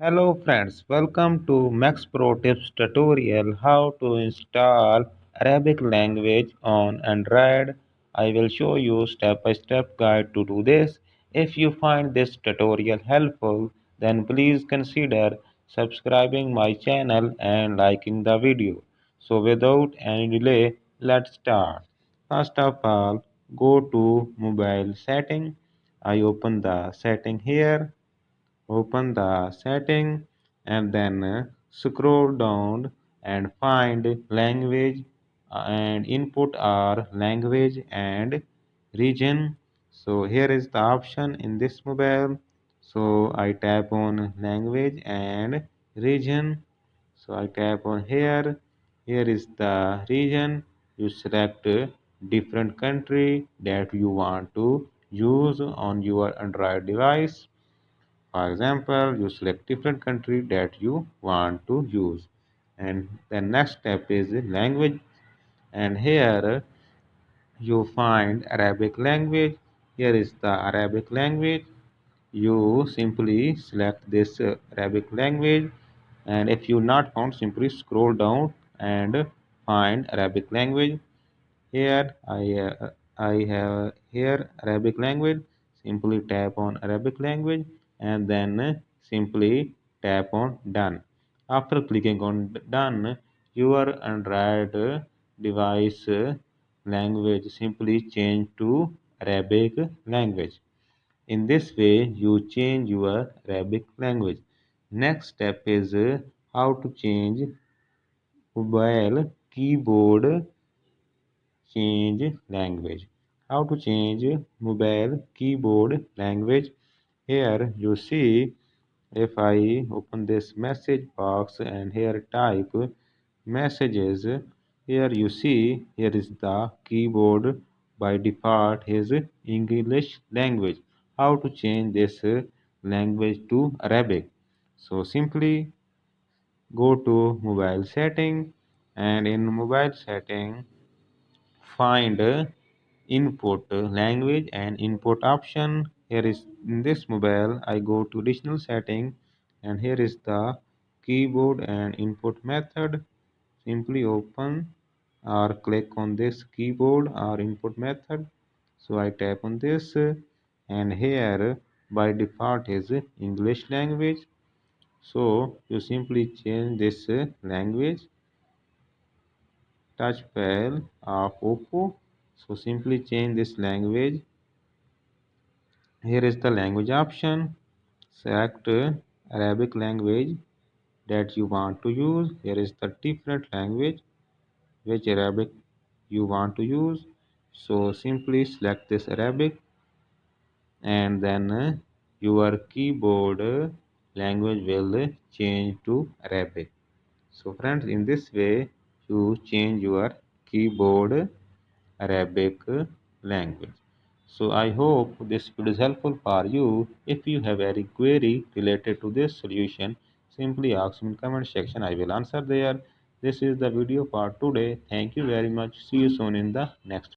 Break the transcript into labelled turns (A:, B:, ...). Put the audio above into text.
A: Hello friends, welcome to Max Pro Tips tutorial how to install Arabic language on Android. I will show you step-by-step guide to do this. If you find this tutorial helpful, then please consider subscribing my channel and liking the video. So without any delay, let's start. First of all, go to mobile setting. I open the setting here. Open the setting and then scroll down and find language and input our language and region. So here is the option in this mobile. So I tap on language and region. So I tap on here. Here is the region. You select different country that you want to use on your Android device. For example, you select different country that you want to use. And the next step is language. And here you find Arabic language. Here is the Arabic language. You simply select this Arabic language. And if you not found, simply scroll down and find Arabic language. Here I have here Arabic language. Simply tap on Arabic language and then simply tap on done. After clicking on done, your Android device language simply change to Arabic language. In this way, you change your Arabic language. Next step is how to change mobile keyboard change language. How to change mobile keyboard language? Here you see, if I open this message box and here type messages, here you see, here is the keyboard. By default is English language. How to change this language to Arabic? So simply go to mobile setting, and in mobile setting find input language and input option. Here is in this mobile I go to additional setting, and here is the keyboard and input method. Simply open or click on this keyboard or input method. So I tap on this, and here by default is English language. So you simply change this language. Touchpad of Oppo. So simply change this language. Here is the language option. Select Arabic language that you want to use. Here is the different language which Arabic you want to use. So simply select this Arabic, and then your keyboard language will change to Arabic. So friends, in this way you change your keyboard Arabic language. So I hope this video is helpful for you. If you have any query related to this solution, simply ask me in comment section. I will answer there. This is the video for today. Thank you very much. See you soon in the next